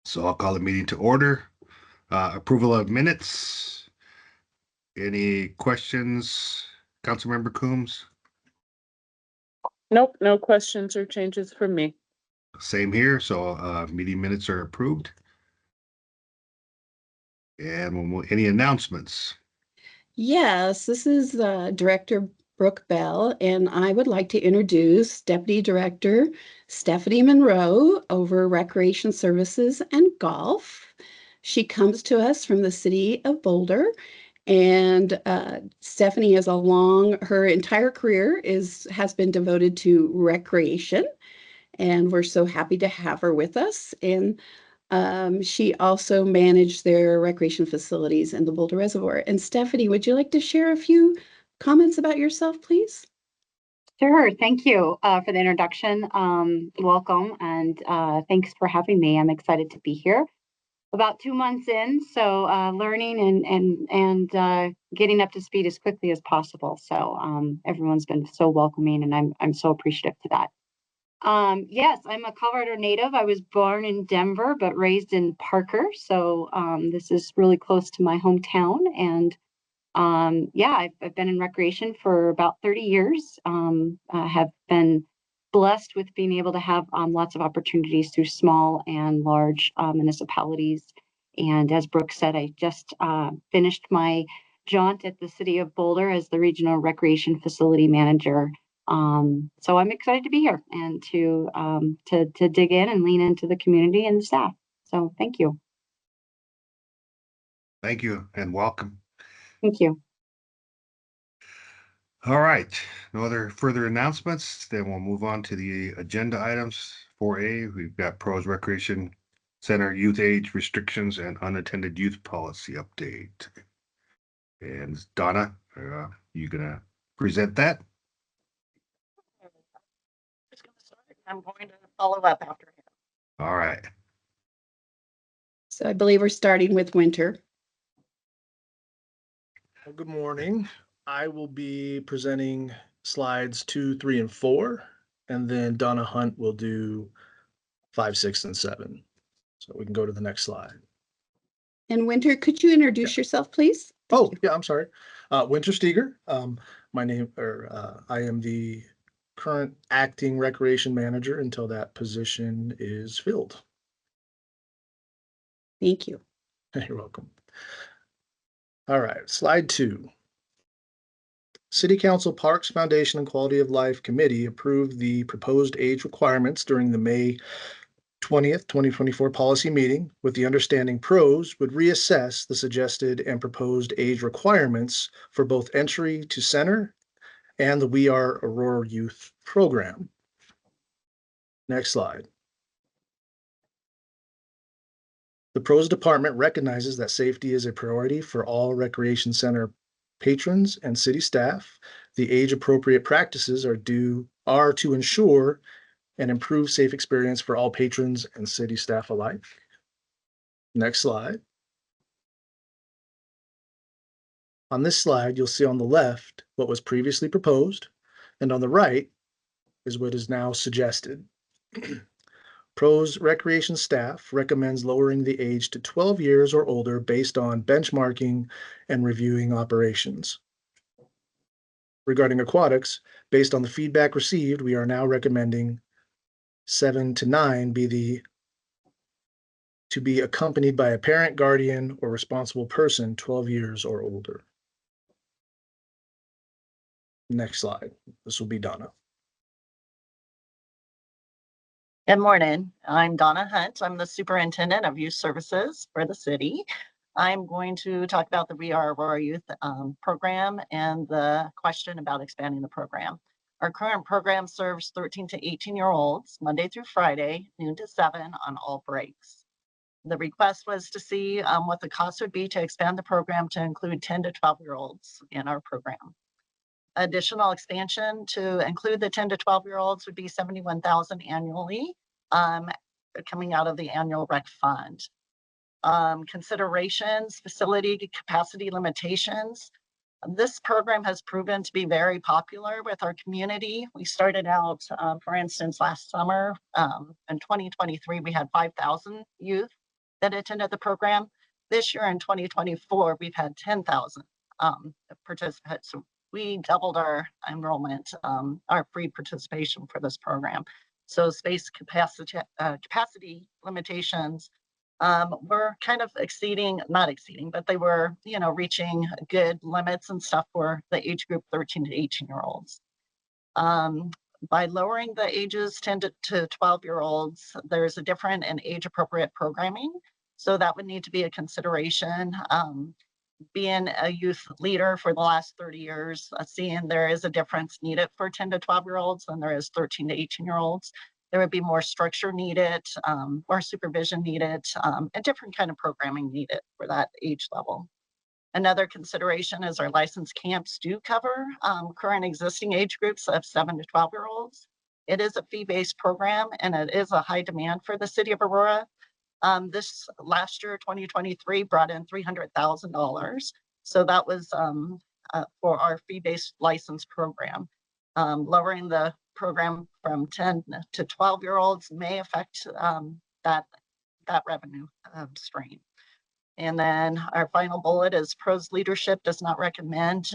So I'll call the meeting to order. Approval of minutes. Any questions, Councilmember Coombs? Nope, no questions or changes from me. Same here. So meeting minutes are approved. And any announcements? Yes, this is Director Brooke Bell, and I would like to introduce Deputy Director Stephanie Monroe over Recreation Services and Golf. She comes to us from the city of Boulder, and Stephanie has her entire career has been devoted to recreation, and we're so happy to have her with us. And she also managed their recreation facilities in the Boulder Reservoir. And Stephanie, would you like to share a few comments about yourself, please? Sure. Thank you for the introduction. Welcome, and thanks for having me. I'm excited to be here. About 2 months in, so learning and getting up to speed as quickly as possible. So everyone's been so welcoming, and I'm so appreciative to that. Yes, I'm a Colorado native. I was born in Denver, but raised in Parker. So this is really close to my hometown. And yeah, I've been in recreation for about 30 years. I have been blessed with being able to have lots of opportunities through small and large municipalities. And as Brooke said, I just finished my jaunt at the city of Boulder as the regional recreation facility manager. So I'm excited to be here and to dig in and lean into the community and the staff. So thank you. Thank you and welcome. Thank you. All right. No other further announcements. Then we'll move on to the agenda items. 4A, we've got Pros Recreation Center youth age restrictions and unattended youth policy update. And Donna, you gonna present that? Just gonna start. I'm going to follow up after him. All right. So I believe we're starting with Winter. Well, good morning. I will be presenting slides 2, 3, and 4, and then Donna Hunt will do 5, 6, and 7. So we can go to the next slide. And Winter, could you introduce yourself, please? Yeah, I'm sorry. Winter Steger. I am the current acting recreation manager until that position is filled. Thank you. You're welcome. All right, slide 2. City Council Parks Foundation and Quality of Life Committee approved the proposed age requirements during the May 20th, 2024 policy meeting with the understanding pros would reassess the suggested and proposed age requirements for both entry to center and the We Are Aurora Youth program. Next slide. The pros department recognizes that safety is a priority for all recreation center patrons and city staff. The age-appropriate practices are to ensure an improved safe experience for all patrons and city staff alike. Next slide. On this slide, you'll see on the left what was previously proposed, and on the right is what is now suggested. Pros Recreation staff recommends lowering the age to 12 years or older based on benchmarking and reviewing operations. Regarding aquatics, based on the feedback received, we are now recommending 7 to 9 to be accompanied by a parent, guardian, or responsible person 12 years or older. Next slide. This will be Donna. Good morning. I'm Donna Hunt. I'm the superintendent of youth services for the city. I'm going to talk about the We Are Aurora Youth program and the question about expanding the program. Our current program serves 13 to 18-year-olds Monday through Friday, noon to 7 on all breaks. The request was to see what the cost would be to expand the program to include 10 to 12-year-olds in our program. Additional expansion to include the 10 to 12-year-olds would be $71,000 annually, coming out of the annual rec fund. Considerations, facility capacity limitations. This program has proven to be very popular with our community. We started out, for instance, last summer in 2023, we had 5,000 youth that attended the program. This year in 2024, we've had 10,000 participants. So we doubled our enrollment, our free participation for this program. So space capacity limitations were kind of not exceeding, but they were, reaching good limits and stuff for the age group 13 to 18-year-olds. By lowering the ages 10 to 12-year-olds, there's a different and age-appropriate programming. So that would need to be a consideration. Being a youth leader for the last 30 years, seeing there is a difference needed for 10 to 12-year-olds than there is 13 to 18-year-olds. There would be more structure needed, more supervision needed, a different kind of programming needed for that age level. Another consideration is our licensed camps do cover current existing age groups of 7 to 12-year-olds. It is a fee-based program, and it is a high demand for the city of Aurora. This last year, 2023, brought in $300,000. So that was for our fee-based license program. Lowering the program from 10 to 12-year-olds may affect that revenue stream. And then our final bullet is PRO's leadership does not recommend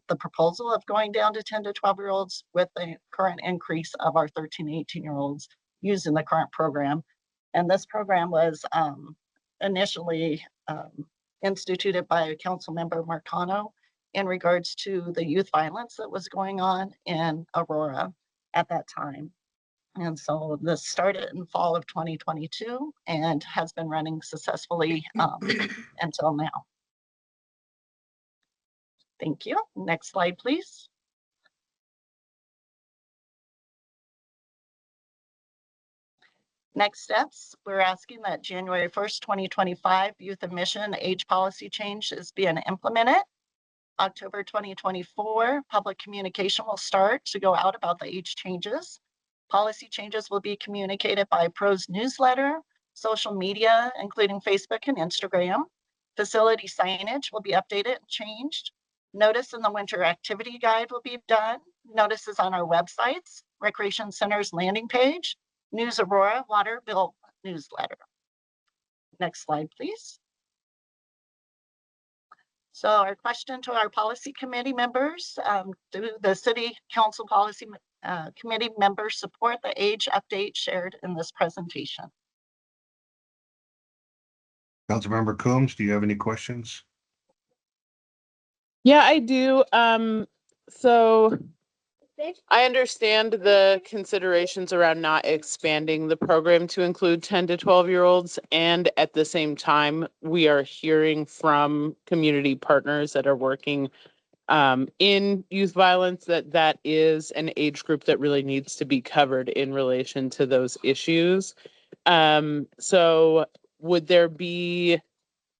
the proposal of going down to 10 to 12-year-olds with the current increase of our 13 to 18-year-olds using the current program. And this program was initially instituted by Councilmember Marcano in regards to the youth violence that was going on in Aurora at that time. And so this started in fall of 2022 and has been running successfully until now. Thank you. Next slide, please. Next steps, we're asking that January 1st, 2025 youth admission age policy change is being implemented. October 2024, public communication will start to go out about the age changes. Policy changes will be communicated by PRO's newsletter, social media, including Facebook and Instagram. Facility signage will be updated and changed. Notice in the winter activity guide will be done. Notices on our websites, Recreation Center's landing page, News Aurora water bill newsletter. Next slide, please. So our question to our policy committee members, do the city council policy committee members support the age update shared in this presentation? Councilmember Coombs, do you have any questions? Yeah, I do. So I understand the considerations around not expanding the program to include 10 to 12-year-olds. And at the same time, we are hearing from community partners that are working in youth violence that is an age group that really needs to be covered in relation to those issues. So would there be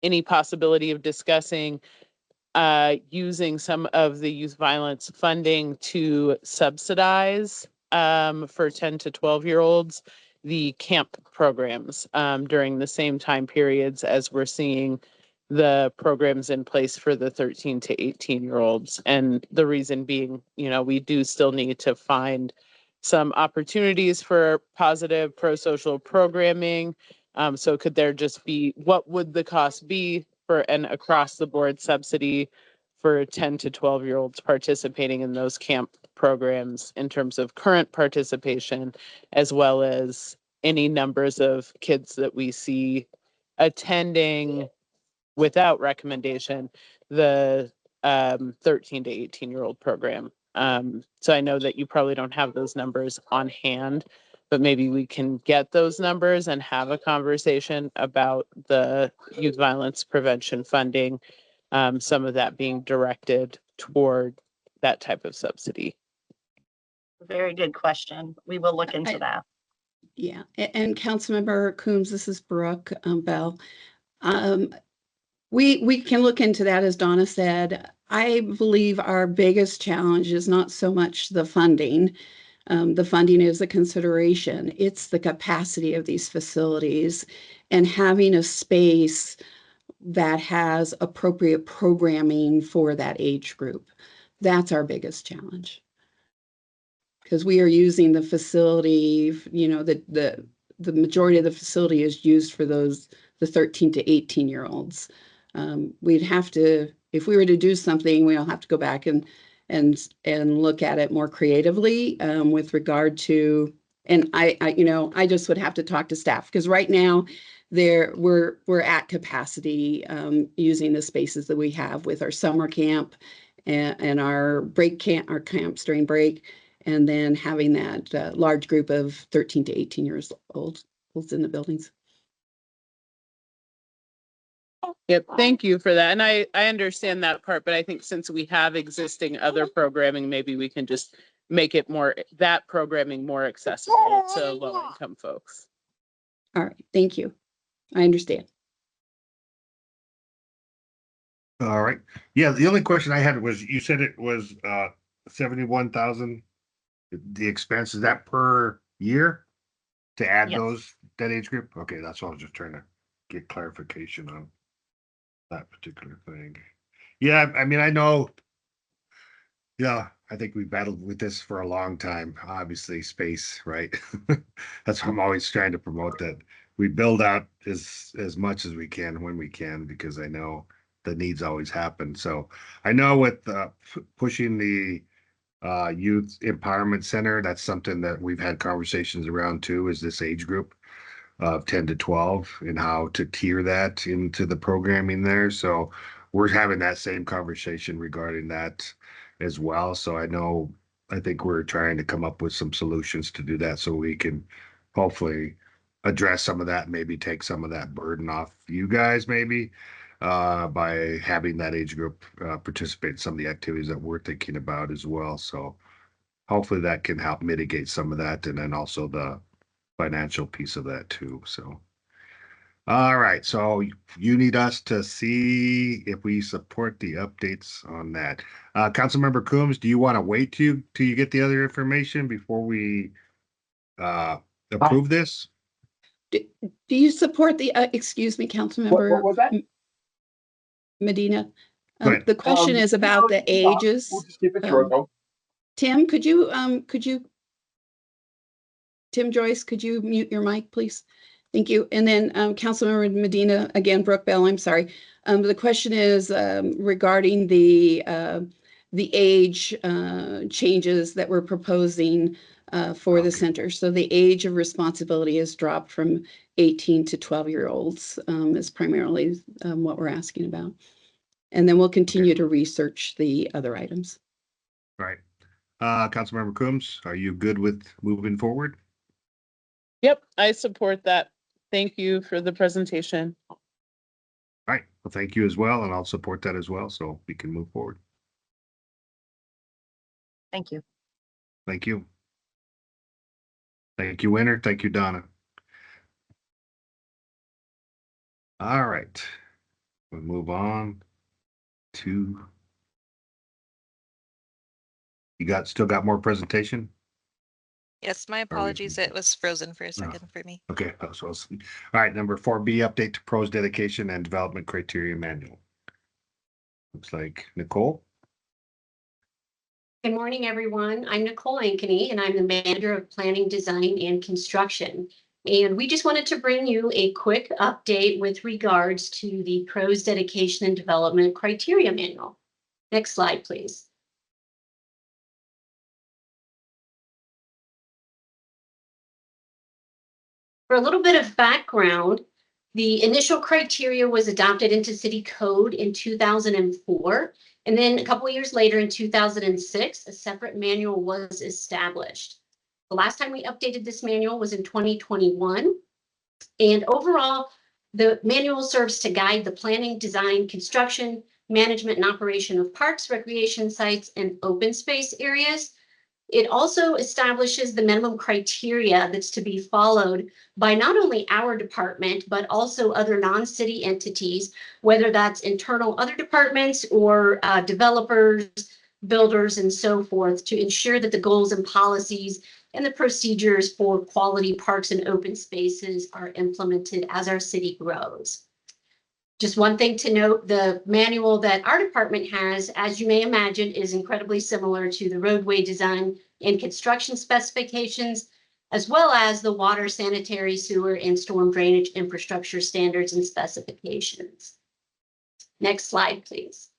any possibility of discussing using some of the youth violence funding to subsidize for 10 to 12-year-olds the camp programs during the same time periods as we're seeing the programs in place for the 13 to 18-year-olds? And the reason being, we do still need to find some opportunities for positive pro-social programming. So could there just be, what would the cost be for an across-the-board subsidy for 10 to 12-year-olds participating in those camp programs in terms of current participation, as well as any numbers of kids that we see attending without recommendation the 13 to 18-year-old program? So I know that you probably don't have those numbers on hand, but maybe we can get those numbers and have a conversation about the youth violence prevention funding, some of that being directed toward that type of subsidy. Very good question. We will look into that. Yeah, and Councilmember Coombs, this is Brooke Bell. We can look into that, as Donna said. I believe our biggest challenge is not so much the funding. The funding is a consideration. It's the capacity of these facilities and having a space that has appropriate programming for that age group. That's our biggest challenge. Because we are using the facility, the majority of the facility is used for the 13 to 18-year-olds. We'd have to, if we were to do something, we'll have to go back and look at it more creatively with regard to, and I just would have to talk to staff, because right now we're at capacity using the spaces that we have with our summer camp and our camps during break, and then having that large group of 13 to 18 years old in the buildings. Yep, thank you for that. And I understand that part, but I think since we have existing other programming, maybe we can just make it that programming more accessible to low-income folks. All right, thank you. I understand. All right. Yeah, the only question I had was, you said it was 71,000, the expense, is that per year to add Yes. that age group? Okay, that's what I was just trying to get clarification on that particular thing. Yeah, I mean, I know, yeah, I think we battled with this for a long time, obviously space, right? That's why I'm always trying to promote that we build out as much as we can when we can, because I know the needs always happen. So I know with pushing the youth empowerment center, that's something that we've had conversations around too, is this age group of 10 to 12 and how to tier that into the programming there. So we're having that same conversation regarding that as well. So I think we're trying to come up with some solutions to do that, so we can hopefully address some of that, maybe take some of that burden off you guys, maybe by having that age group participate in some of the activities that we're thinking about as well. So hopefully that can help mitigate some of that, and then also the financial piece of that too. So, all right. So you need us to see if we support the updates on that. Councilmember Coombs, do you want to wait till you get the other information before we approve this? Do you support the, excuse me, Councilmember? What was that? Medina? Go ahead. The question is about the ages. We'll just keep it short though. Tim, Tim Joyce, could you mute your mic, please? Thank you. And then Councilmember Medina, again, Brooke Bell, I'm sorry. The question is regarding the age changes that we're proposing for the center. So the age of responsibility has dropped from 18 to 12-year-olds is primarily what we're asking about. And then we'll continue to research the other items. Right. Councilmember Coombs, are you good with moving forward? Yep, I support that. Thank you for the presentation. All right. Well, thank you as well, and I'll support that as well, so we can move forward. Thank you. Thank you. Thank you, Winter. Thank you, Donna. All right. We'll move on to. You still got more presentation? Yes, my apologies. It was frozen for a second for me. Okay. So, all right. Number 4B, update to PRO's dedication and development criteria manual. Looks like Nicole. Good morning, everyone. I'm Nicole Ankeny, and I'm the manager of planning, design, and construction. And we just wanted to bring you a quick update with regards to the PRO's dedication and development criteria manual. Next slide, please. For a little bit of background, the initial criteria was adopted into city code in 2004. And then a couple of years later, in 2006, a separate manual was established. The last time we updated this manual was in 2021. And overall, the manual serves to guide the planning, design, construction, management, and operation of parks, recreation sites, and open space areas. It also establishes the minimum criteria that's to be followed by not only our department, but also other non-city entities, whether that's internal other departments or developers, builders, and so forth, to ensure that the goals and policies and the procedures for quality parks and open spaces are implemented as our city grows. Just one thing to note, the manual that our department has, as you may imagine, is incredibly similar to the roadway design and construction specifications. as well as the water, sanitary, sewer, and storm drainage infrastructure standards and specifications. Next slide, please.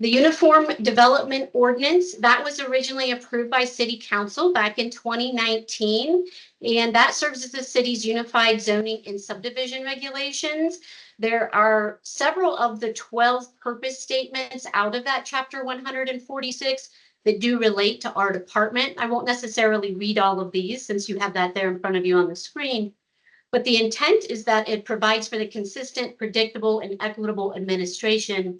The Uniform Development Ordinance, that was originally approved by City Council back in 2019, and that serves as the city's unified zoning and subdivision regulations. There are several of the 12 purpose statements out of that chapter 146 that do relate to our department. I won't necessarily read all of these since you have that there in front of you on the screen, but the intent is that it provides for the consistent, predictable, and equitable administration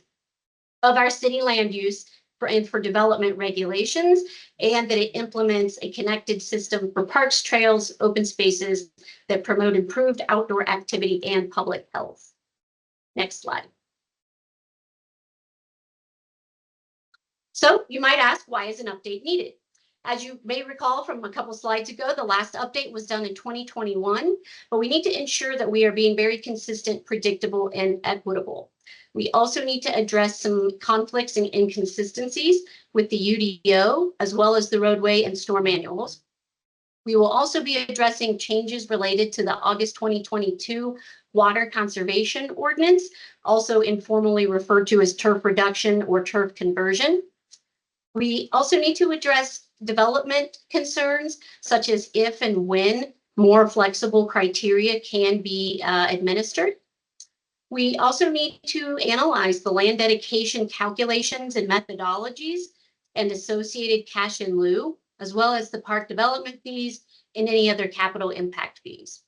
of our city land use for development regulations, and that it implements a connected system for parks, trails, open spaces that promote improved outdoor activity and public health. Next slide. So you might ask, why is an update needed? As you may recall from a couple slides ago, the last update was done in 2021, but we need to ensure that we are being very consistent, predictable, and equitable. We also need to address some conflicts and inconsistencies with the UDO, as well as the roadway and storm manuals. We will also be addressing changes related to the August 2022 Water Conservation Ordinance, also informally referred to as turf reduction or turf conversion. We also need to address development concerns, such as if and when more flexible criteria can be administered. We also need to analyze the land dedication calculations and methodologies and associated cash in lieu, as well as the park development fees and any other capital impact fees.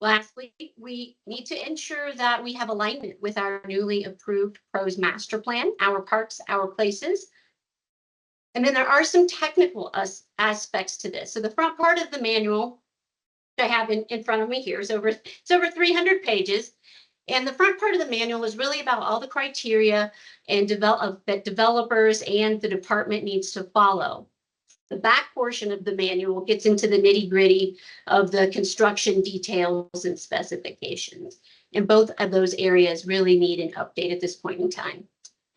Lastly, we need to ensure that we have alignment with our newly approved PROS master plan, Our Parks, Our Places. And then there are some technical aspects to this. So the front part of the manual I have in front of me here is over 300 pages. And the front part of the manual is really about all the criteria and that developers and the department needs to follow. The back portion of the manual gets into the nitty-gritty of the construction details and specifications. And both of those areas really need an update at this point in time.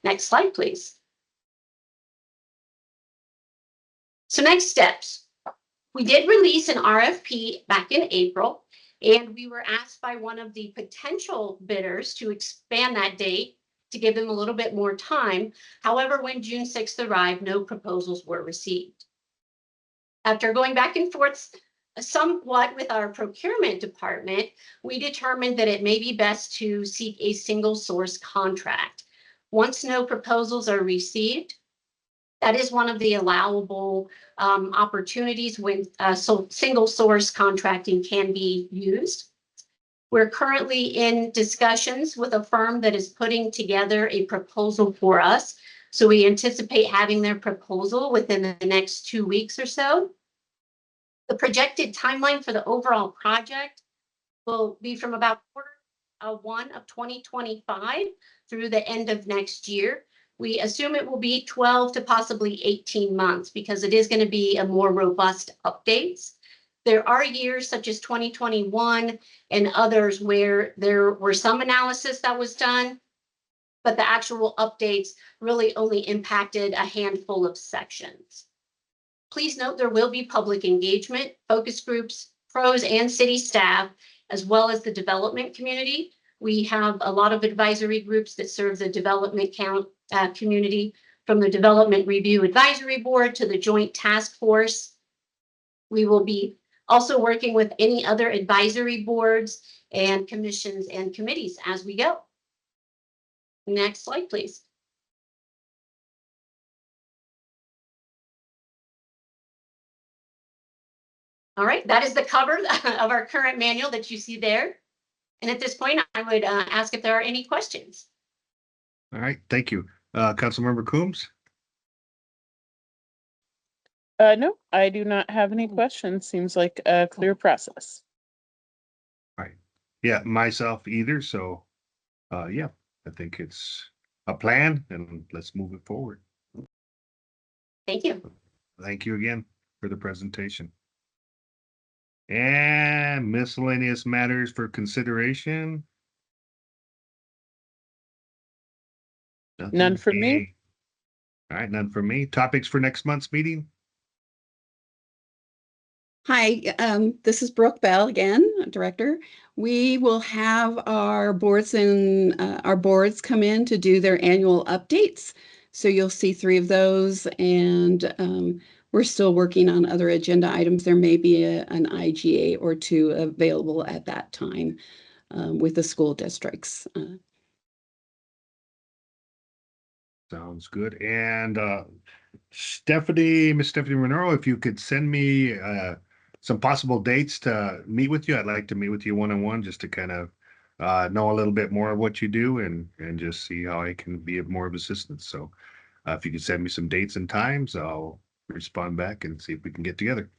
Next slide, please. So next steps. We did release an RFP back in April, and we were asked by one of the potential bidders to expand that date to give them a little bit more time. However, when June 6th arrived, no proposals were received. After going back and forth somewhat with our procurement department, we determined that it may be best to seek a single source contract. Once no proposals are received, that is one of the allowable opportunities when single source contracting can be used. We're currently in discussions with a firm that is putting together a proposal for us. So we anticipate having their proposal within the next 2 weeks or so. The projected timeline for the overall project will be from about Q1 of 2025 through the end of next year. We assume it will be 12 to possibly 18 months because it is going to be a more robust updates. There are years such as 2021 and others where there were some analysis that was done, but the actual updates really only impacted a handful of sections. Please note there will be public engagement, focus groups, pros and city staff, as well as the development community. We have a lot of advisory groups that serve the development community, from the Development Review Advisory Board to the Joint Task Force. We will be also working with any other advisory boards and commissions and committees as we go. Next slide, please. All right, that is the cover of our current manual that you see there. And at this point, I would ask if there are any questions. All right, thank you. Councilmember Coombs? No, I do not have any questions. Seems like a clear process. All right. Yeah, myself either. So, yeah, I think it's a plan and let's move it forward. Thank you. Thank you again for the presentation. And miscellaneous matters for consideration. None from me. Hey. All right, none from me. Topics for next month's meeting? Hi, this is Brooke Bell again, Director. We will have our boards come in to do their annual updates. So you'll see 3 of those, and we're still working on other agenda items. There may be an IGA or 2 available at that time with the school districts. Sounds good. And Miss Stephanie Monroe, if you could send me some possible dates to meet with you, I'd like to meet with you one-on-one just to kind of know a little bit more of what you do and just see how I can be of more of assistance. So if you could send me some dates and times, I'll respond back and see if we can get together.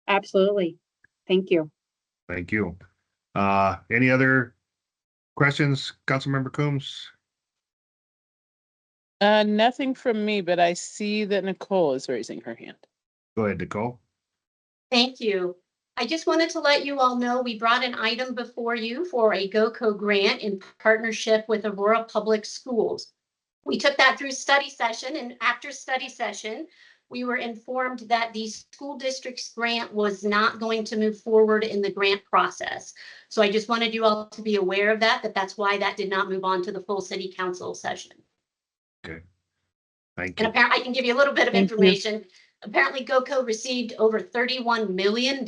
Absolutely. Thank you. Thank you. Any other questions, Councilmember Coombs? Nothing from me, but I see that Nicole is raising her hand. Go ahead, Nicole. Thank you. I just wanted to let you all know we brought an item before you for a GOCO grant in partnership with Aurora Public Schools. We took that through study session, and after study session, we were informed that the school district's grant was not going to move forward in the grant process. So I just wanted you all to be aware of that, that's why that did not move on to the full city council session. Okay. Thank And you. apparently, I can give you a little bit of Thank you. information. Apparently, GOCO received over $31 million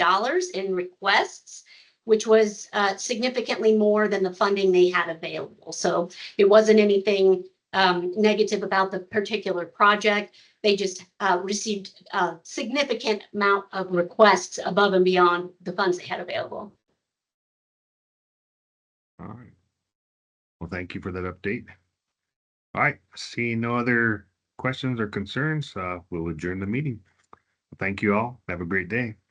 in requests, which was significantly more than the funding they had available. So it wasn't anything negative about the particular project. They just received a significant amount of requests above and beyond the funds they had available. All right. Well, thank you for that update. All right. Seeing no other questions or concerns, we'll adjourn the meeting. Thank you all. Have a great day.